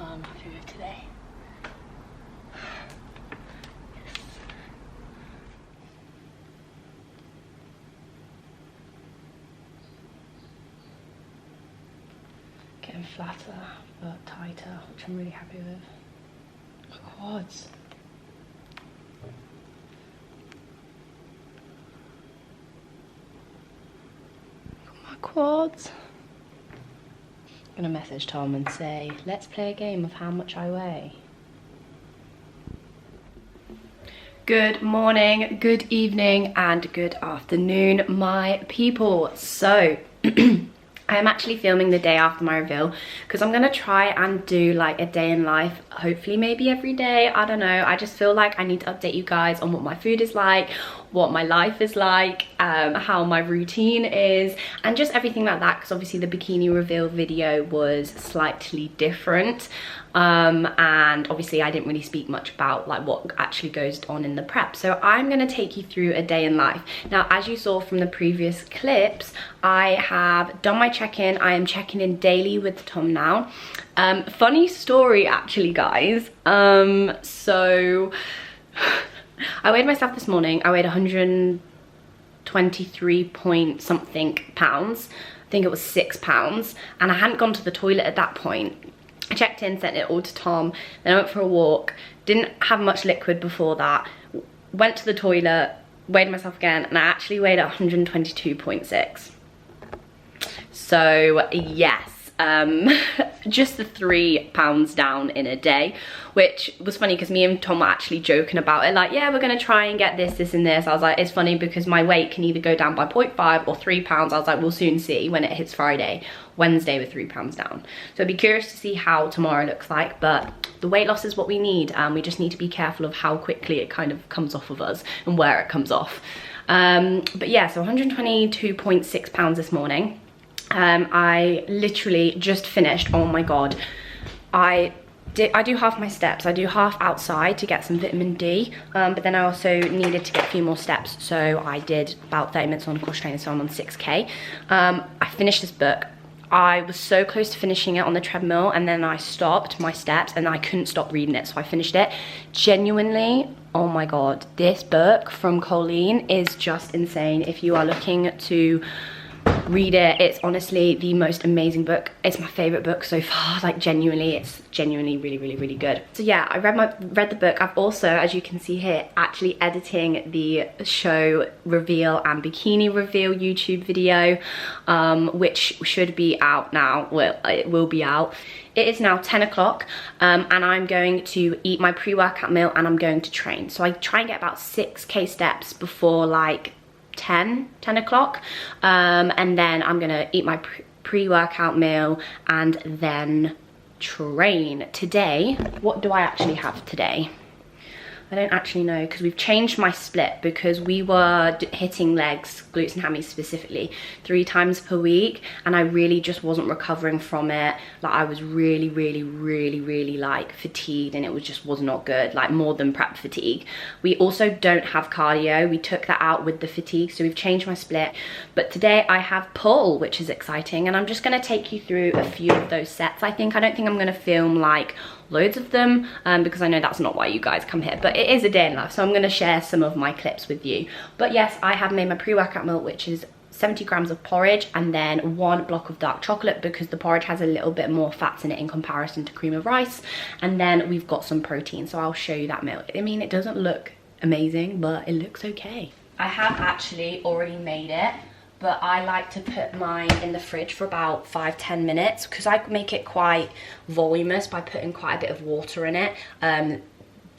I'm happy with today. Yes. Getting flatter but tighter, which I'm really happy with. My quads. My quads. I'm gonna message Tom and say, let's play a game of how much I weigh. Good morning, good evening, and good afternoon, my people. So, I am actually filming the day after my reveal because I'm gonna try and do like a day in life, hopefully maybe every day, I don't know. I just feel like I need to update you guys on what my food is like, what my life is like, how my routine is, and just everything like that, because obviously the bikini reveal video was slightly different, and obviously I didn't really speak much about like what actually goes on in the prep. So I'm going to take you through a day in life. Now, as you saw from the previous clips, I have done my check-in. I am checking in daily with Tom now. Funny story actually, guys. So I weighed myself this morning. I weighed 123 point something pounds. I think it was 6 pounds, and I hadn't gone to the toilet at that point. I checked in, sent it all to Tom, then I went for a walk, didn't have much liquid before that, went to the toilet, weighed myself again, and I actually weighed 122.6. So yes, just the 3 pounds down in a day, which was funny because me and Tom were actually joking about it, like, yeah, we're gonna try and get this and this. I was like, it's funny because my weight can either go down by 0.5 or 3 pounds. I was like, we'll soon see when it hits Wednesday with 3 pounds down. So I'd be curious to see how tomorrow looks like, but the weight loss is what we need, and we just need to be careful of how quickly it kind of comes off of us and where it comes off. But yeah, so 122.6 pounds this morning. I literally just finished, oh my god, I do half my steps. I do half outside to get some vitamin D, but then I also needed to get a few more steps, so I did about 30 minutes on course training, so I'm on 6k. I finished this book. I was so close to finishing it on the treadmill, and then I stopped my steps and I couldn't stop reading it, so I finished it. Genuinely, oh my god, this book from Colleen is just insane. If you are looking to read it, it's honestly the most amazing book. It's my favorite book so far. Like, genuinely, it's genuinely really good. So yeah, I read the book. I've also, as you can see here, actually editing the show reveal and bikini reveal YouTube video, which should be out now. Well, it will be out. It is now 10 o'clock, and I'm going to eat my pre-workout meal and I'm going to train. So I try and get about 6k steps before like 10 o'clock, and then I'm gonna eat my pre-workout meal and then train. Today, what do I actually have today? I don't actually know, because we've changed my split, because we were hitting legs, glutes and hammies specifically, 3 times per week, and I really just wasn't recovering from it. Like, I was really like fatigued, and it was not good, like more than prep fatigue. We also don't have cardio. We took that out with the fatigue, so we've changed my split. But today I have pull, which is exciting, and I'm just gonna take you through a few of those sets. I don't think I'm gonna film like loads of them, because I know that's not why you guys come here, but it is a day in life, so I'm going to share some of my clips with you. But yes, I have made my pre-workout meal, which is 70 grams of porridge and then 1 block of dark chocolate, because the porridge has a little bit more fats in it in comparison to cream of rice, and then we've got some protein, so I'll show you that meal. I mean, it doesn't look amazing, but it looks okay. I have actually already made it, but I like to put mine in the fridge for about 5-10 minutes, because I make it quite voluminous by putting quite a bit of water in it.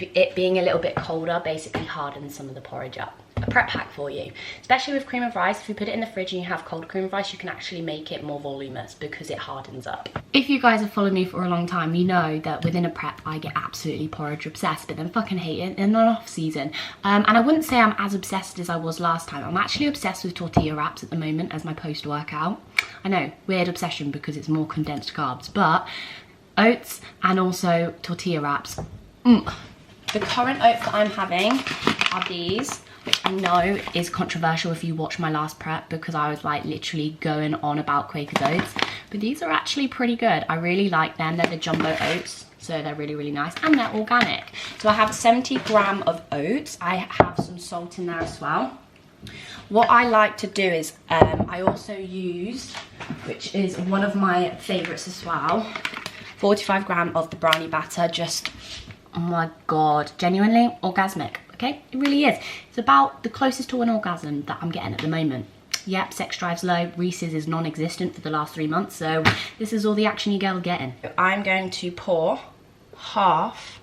It being a little bit colder basically hardens some of the porridge up. A prep hack for you, especially with cream of rice. If you put it in the fridge and you have cold cream of rice, you can actually make it more voluminous because it hardens up. If you guys have followed me for a long time, you know that within a prep I get absolutely porridge obsessed, but then fucking hate it in an off season. And I wouldn't say I'm as obsessed as I was last time. I'm actually obsessed with tortilla wraps at the moment as my post-workout. I know, weird obsession because it's more condensed carbs, but oats and also tortilla wraps. The current oats that I'm having are these, which I know is controversial if you watch my last prep, because I was like literally going on about Quaker's oats, but these are actually pretty good. I really like them. They're the jumbo oats. So they're really, really nice, and they're organic. So I have 70 grams of oats. I have some salt in there as well. What I like to do is I also use, which is one of my favorites as well, 45 grams of the brownie batter. Just, oh my God, genuinely orgasmic, okay? It really is. It's about the closest to an orgasm that I'm getting at the moment. Yep, sex drive's low. Reese's is non-existent for the last 3 months, so this is all the action you girl are getting. I'm going to pour half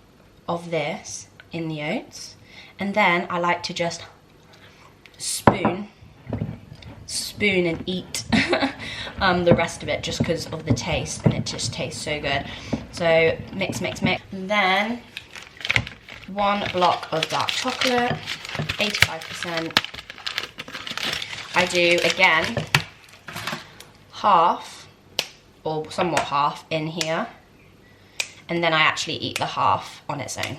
of this in the oats, and then I like to just spoon and eat the rest of it, just because of the taste, and it just tastes so good. So mix, mix, mix. And then 1 block of dark chocolate, 85%. I do, again, half, or somewhat half, in here. And then I actually eat the half on its own.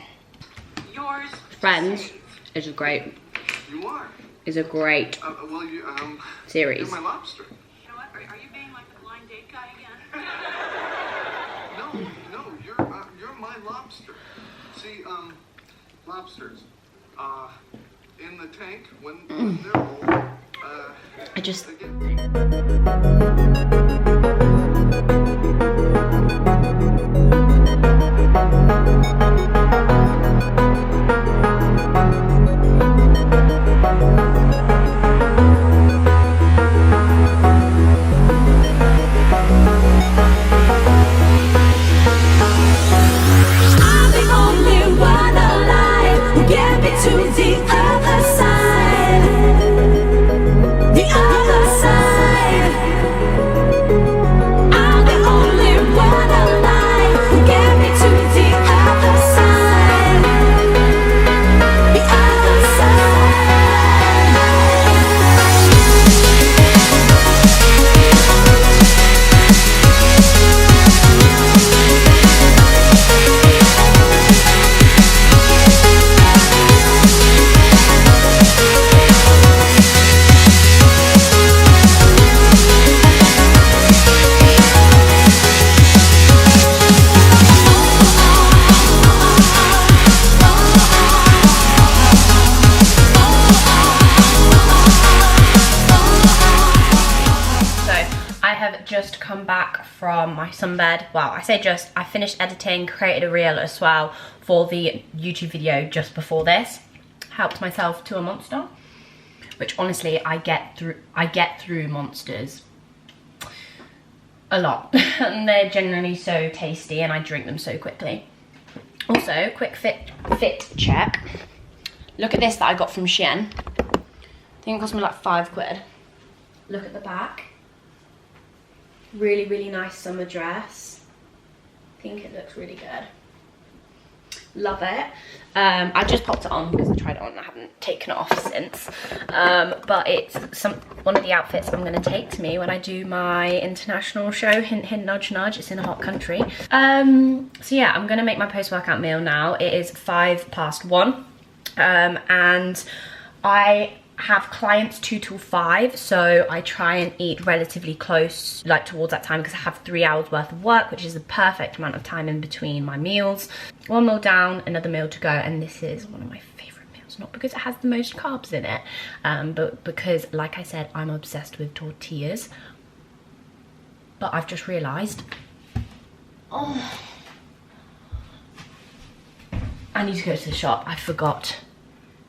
Yours. Friends is a great. You are. Is a great series. You're my lobster. You know what? Are you being like the blind date guy again? No, you're my lobster. See, lobsters, in the tank when they're old. I just. Just come back from my sunbed. Well, I say just, I finished editing, created a reel as well for the YouTube video just before this. Helped myself to a monster, which honestly I get through monsters a lot. And they're generally so tasty, and I drink them so quickly. Also, quick fit check. Look at this that I got from Shein. I think it cost me like £5. Look at the back. Really, really nice summer dress. I think it looks really good. Love it. I just popped it on because I tried it on and I haven't taken it off since. But it's one of the outfits I'm going to take to me when I do my international show. Hint, hint, nudge, nudge. It's in a hot country. So yeah, I'm going to make my post-workout meal now. It is 1:05. And I have clients 2 till 5, so I try and eat relatively close, like towards that time, because I have 3 hours worth of work, which is the perfect amount of time in between my meals. 1 meal down, another meal to go, and this is one of my favorite meals, not because it has the most carbs in it, but because, like I said, I'm obsessed with tortillas. But I've just realized, oh, I need to go to the shop. I forgot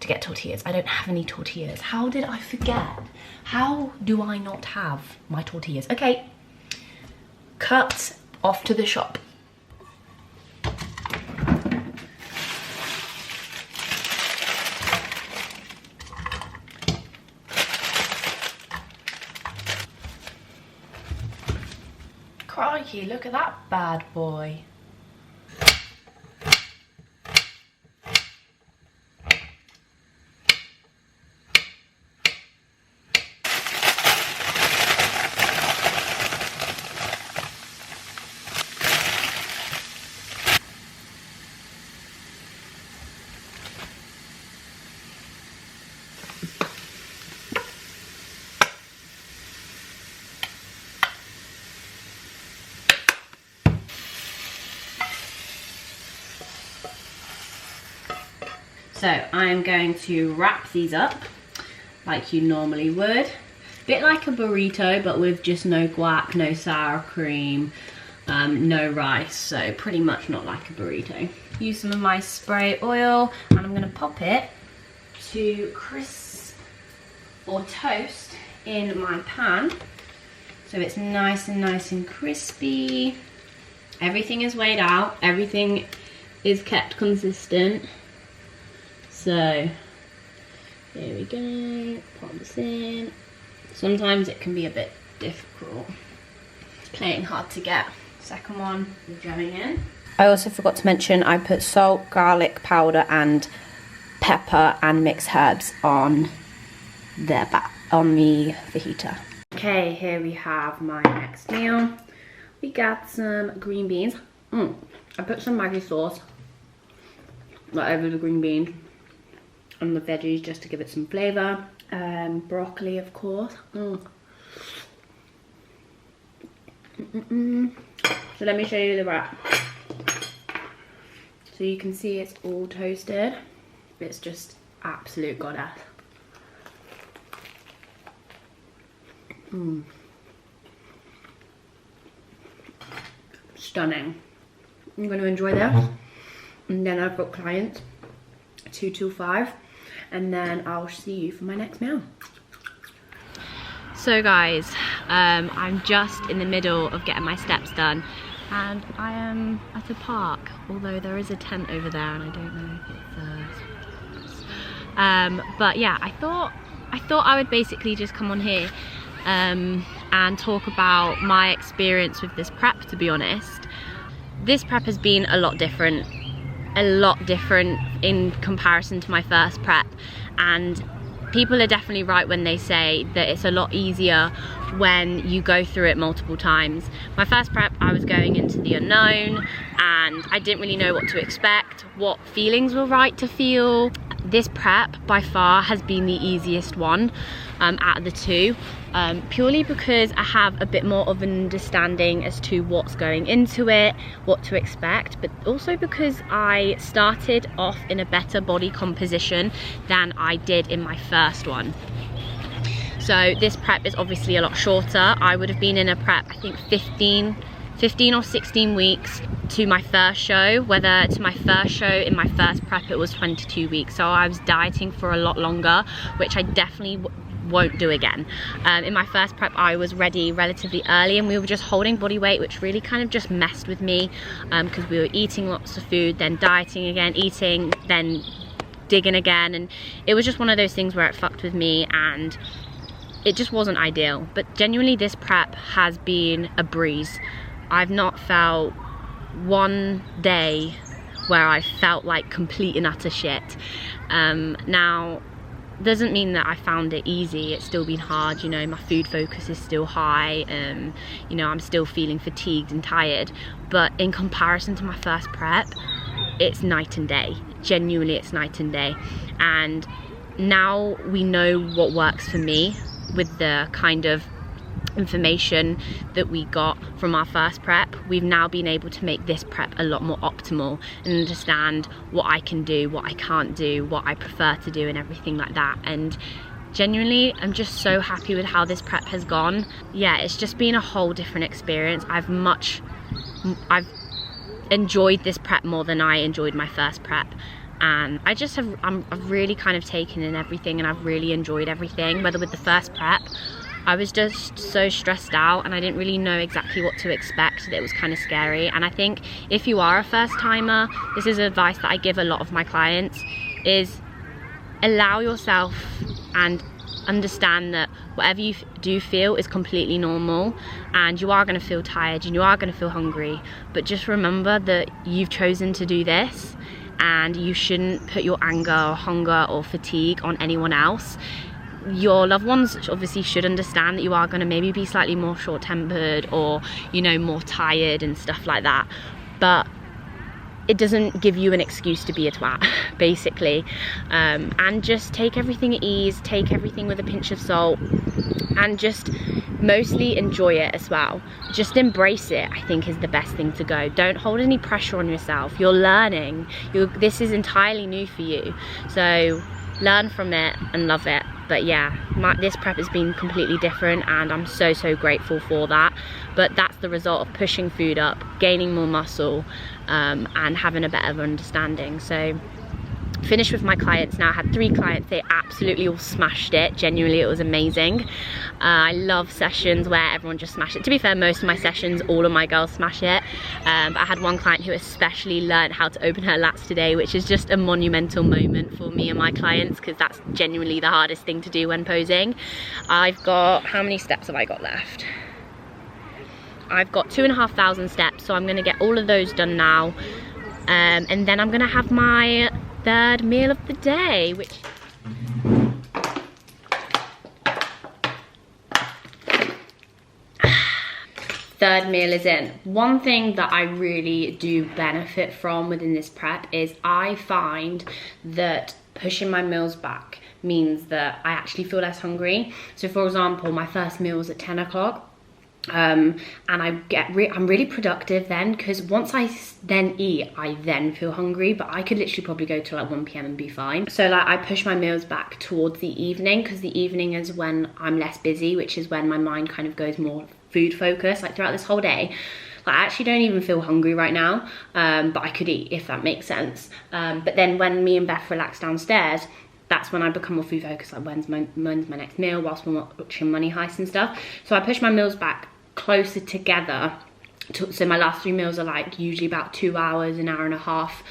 to get tortillas. I don't have any tortillas. How did I forget? How do I not have my tortillas? Okay, cut, off to the shop. Crikey, look at that bad boy. So I'm going to wrap these up like you normally would. A bit like a burrito, but with just no guac, no sour cream, no rice. So pretty much not like a burrito. Use some of my spray oil and I'm gonna pop it to crisp or toast in my pan. So it's nice and crispy. Everything is weighed out, everything is kept consistent. So here we go, pop this in. Sometimes it can be a bit difficult. It's playing hard to get. Second one is going in. I also forgot to mention I put salt, garlic powder and pepper and mixed herbs on the fajita. Okay, here we have my next meal. We got some green beans. I put some Maggi sauce right over the green beans and the veggies just to give it some flavour. Broccoli, of course. So let me show you the wrap. So you can see it's all toasted. It's just absolute goddess. Stunning. I'm going to enjoy this. And then I've got clients 2 till 5. And then I'll see you for my next meal. So guys, I'm just in the middle of getting my steps done. And I am at a park, although there is a tent over there and I don't know if it's but yeah, I thought I would basically just come on here and talk about my experience with this prep, to be honest. This prep has been a lot different in comparison to my first prep, and people are definitely right when they say that it's a lot easier when you go through it multiple times. My first prep, I was going into the unknown and I didn't really know what to expect, what feelings were right to feel. This prep by far has been the easiest one out of the two, purely because I have a bit more of an understanding as to what's going into it, what to expect, but also because I started off in a better body composition than I did in my first one. So this prep is obviously a lot shorter. I would have been in a prep, I think 15 or 16 weeks to my first show, whether to my first show in my first prep it was 22 weeks. So I was dieting for a lot longer, which I definitely won't do again. In my first prep I was ready relatively early and we were just holding body weight, which really kind of just messed with me because we were eating lots of food, then dieting again, eating, then digging again, and it was just one of those things where it fucked with me and it just wasn't ideal. But genuinely this prep has been a breeze. I've not felt one day where I felt like complete and utter shit. Now, doesn't mean that I found it easy. It's still been hard, you know, my food focus is still high, you know, I'm still feeling fatigued and tired, but in comparison to my first prep, it's night and day. Genuinely, it's night and day. And now we know what works for me with the kind of information that we got from our first prep. We've now been able to make this prep a lot more optimal and understand what I can do, what I can't do, what I prefer to do and everything like that. And genuinely, I'm just so happy with how this prep has gone. Yeah, it's just been a whole different experience. I've enjoyed this prep more than I enjoyed my first prep. And I just I've really kind of taken in everything and I've really enjoyed everything. Whether with the first prep, I was just so stressed out and I didn't really know exactly what to expect, that it was kind of scary. And I think if you are a first timer, this is advice that I give a lot of my clients, is allow yourself and understand that whatever you do feel is completely normal, and you are going to feel tired and you are going to feel hungry, but just remember that you've chosen to do this and you shouldn't put your anger or hunger or fatigue on anyone else. Your loved ones obviously should understand that you are going to maybe be slightly more short-tempered or, you know, more tired and stuff like that, but it doesn't give you an excuse to be a twat, basically. And just take everything at ease, take everything with a pinch of salt, and just mostly enjoy it as well. Just embrace it, I think, is the best thing to go. Don't hold any pressure on yourself. You're learning. This is entirely new for you. So learn from it and love it. But yeah, this prep has been completely different, and I'm so grateful for that. But that's the result of pushing food up, gaining more muscle, and having a better understanding. So finished with my clients now. I had 3 clients. They absolutely all smashed it. Genuinely, it was amazing. I love sessions where everyone just smashed it. To be fair, most of my sessions, all of my girls smash it. But I had one client who especially learned how to open her lats today, which is just a monumental moment for me and my clients, because that's genuinely the hardest thing to do when posing. I've got, how many steps have I got left? I've got 2,500 steps, so I'm gonna get all of those done now. And then I'm gonna have my 3rd meal of the day, which third meal is in. One thing that I really do benefit from within this prep is I find that pushing my meals back means that I actually feel less hungry. So for example, my first meal was at 10 o'clock. And I'm really productive then, because once I then eat, I then feel hungry, but I could literally probably go to like 1 PM and be fine. So like I push my meals back towards the evening, because the evening is when I'm less busy, which is when my mind kind of goes more food focused. Like throughout this whole day, like I actually don't even feel hungry right now, but I could eat, if that makes sense. But then when me and Beth relax downstairs, that's when I become more food focused, like when's my next meal, whilst we're watching Money Heist and stuff. So I push my meals back closer together. So my last 3 meals are like usually about 2 hours, an hour and a half,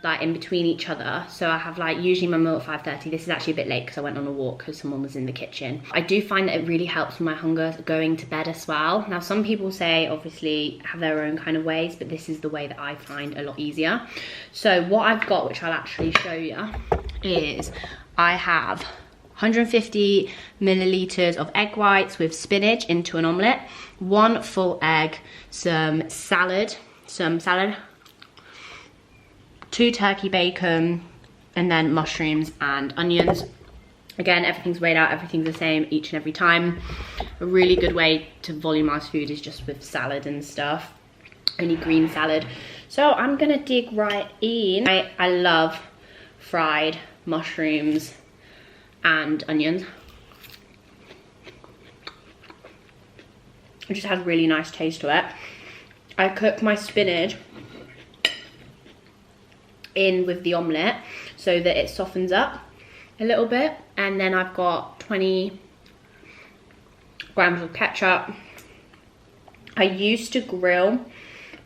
like in between each other. So I have like usually my meal at 5:30. This is actually a bit late because I went on a walk because someone was in the kitchen. I do find that it really helps with my hunger going to bed as well. Now some people say obviously have their own kind of ways, but this is the way that I find a lot easier. So what I've got, which I'll actually show you, is I have 150 milliliters of egg whites with spinach into an omelette, 1 full egg, some salad, 2 turkey bacon, and then mushrooms and onions. Again, everything's weighed out, everything's the same each and every time. A really good way to volumize food is just with salad and stuff, only green salad. So I'm gonna dig right in. I love fried mushrooms and onions. It just has a really nice taste to it. I cook my spinach in with the omelette so that it softens up a little bit, and then I've got 20 grams of ketchup. I used to grill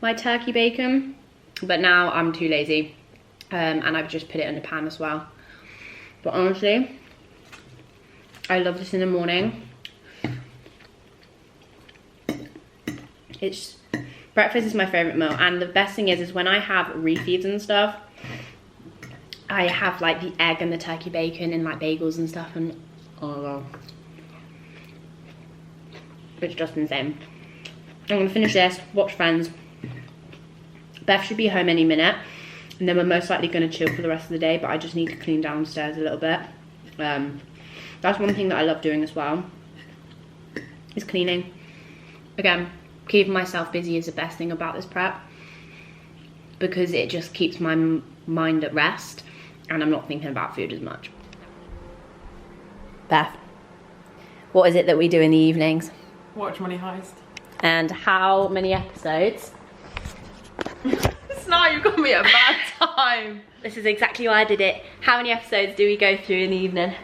my turkey bacon, but now I'm too lazy, and I've just put it in the pan as well. But honestly, I love this in the morning. Breakfast is my favorite meal, and the best thing is when I have refeeds and stuff, I have like the egg and the turkey bacon and like bagels and stuff, and oh god, it's just insane. I'm gonna finish this, watch Friends. Beth should be home any minute, and then we're most likely gonna chill for the rest of the day, but I just need to clean downstairs a little bit. That's one thing that I love doing as well, is cleaning. Again, keeping myself busy is the best thing about this prep, because it just keeps my mind at rest and I'm not thinking about food as much. Beth, what is it that we do in the evenings? Watch Money Heist. And how many episodes? Now you've got me at a bad time. This is exactly why I did it. How many episodes do we go through in the evening?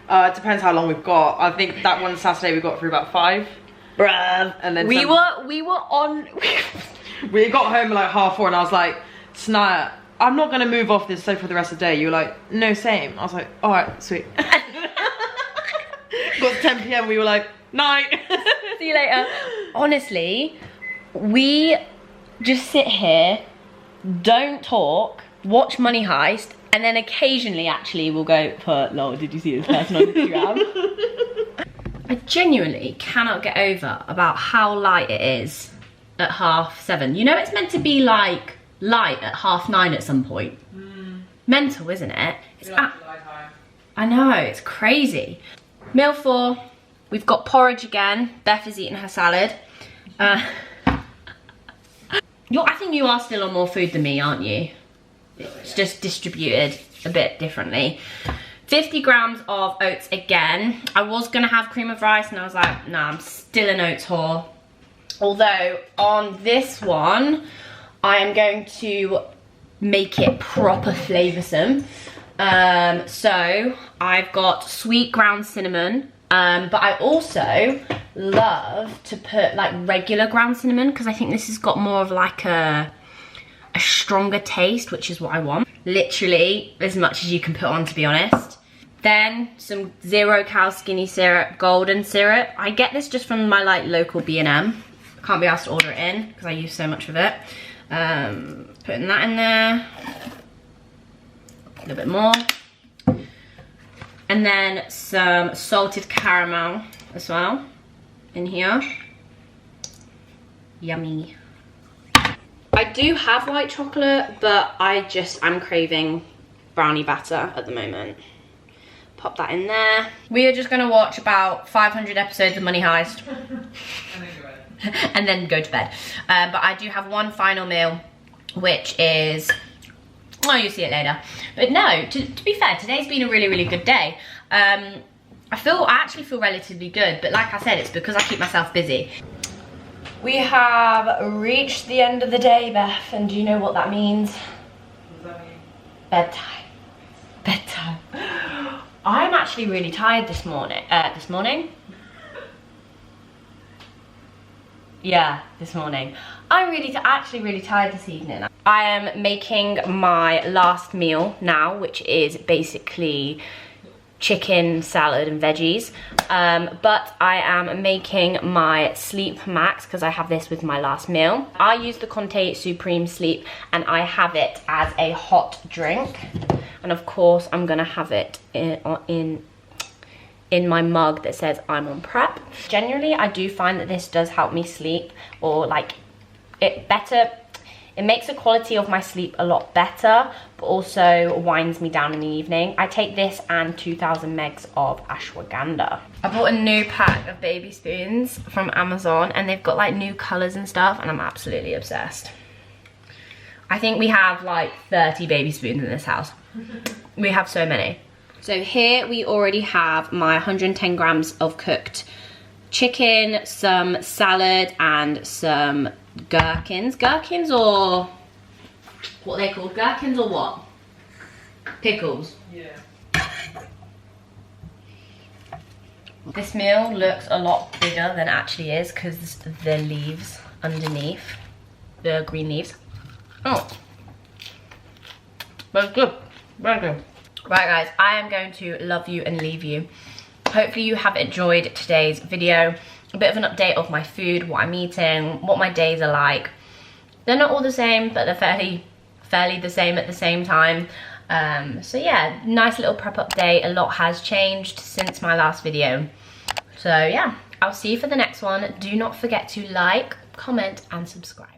It depends how long we've got. I think that one Saturday we got through about 5. Bruh. And then we were on. We got home at like 4:30 and I was like, Snaya, I'm not gonna move off this sofa for the rest of the day. You were like, no, same. I was like, alright, sweet. Got to 10 PM, we were like, night. See you later. Honestly, we just sit here, don't talk, watch Money Heist, and then occasionally actually we'll go put, lol, did you see this person on Instagram? I genuinely cannot get over about how light it is at 7:30. You know it's meant to be like light at 9:30 at some point. Mental, isn't it? It's I know, it's crazy. Meal 4, We've got porridge again. Beth is eating her salad. I think you are still on more food than me, aren't you? It's just distributed a bit differently. 50 grams of oats again. I was gonna have cream of rice and I was like, nah, I'm still an oats whore. Although on this one, I am going to make it proper flavoursome. So I've got sweet ground cinnamon, but I also love to put like regular ground cinnamon because I think this has got more of like a stronger taste, which is what I want. Literally as much as you can put on, to be honest. Then some 0 cal skinny syrup, golden syrup. I get this just from my like local B&M. Can't be asked to order it in because I use so much of it. Putting that in there. A little bit more. And then some salted caramel as well in here. Yummy. I do have white chocolate, but I'm craving brownie batter at the moment. Pop that in there. We are just gonna watch about 500 episodes of Money Heist. And then go to bed. But I do have one final meal, which is, well, you'll see it later. But no, to be fair, today's been a really, really good day. I actually feel relatively good, but like I said, it's because I keep myself busy. We have reached the end of the day, Beth, and do you know what that means? What does that mean? Bedtime. Bedtime. I'm actually really tired this morning. Yeah, this morning. I'm actually really tired this evening. I am making my last meal now, which is basically chicken, salad and veggies. But I am making my Sleep Max because I have this with my last meal. I use the Conte Supreme Sleep and I have it as a hot drink. And of course, I'm gonna have it in my mug that says I'm on prep. Generally, I do find that this does help me sleep, or like it makes the quality of my sleep a lot better, but also winds me down in the evening. I take this and 2000 megs of ashwagandha. I bought a new pack of baby spoons from Amazon and they've got like new colors and stuff and I'm absolutely obsessed. I think we have like 30 baby spoons in this house. We have so many. So here we already have my 110 grams of cooked chicken, some salad and some gherkins. Gherkins, or what are they called? Gherkins or what? Pickles. Yeah. This meal looks a lot bigger than it actually is because the leaves underneath, the green leaves. Oh, that's good. Very good. Right guys, I am going to love you and leave you. Hopefully you have enjoyed today's video. A bit of an update of my food, what I'm eating, what my days are like. They're not all the same, but they're fairly the same at the same time. So yeah, nice little prep update. A lot has changed since my last video. So yeah, I'll see you for the next one. Do not forget to like, comment and subscribe.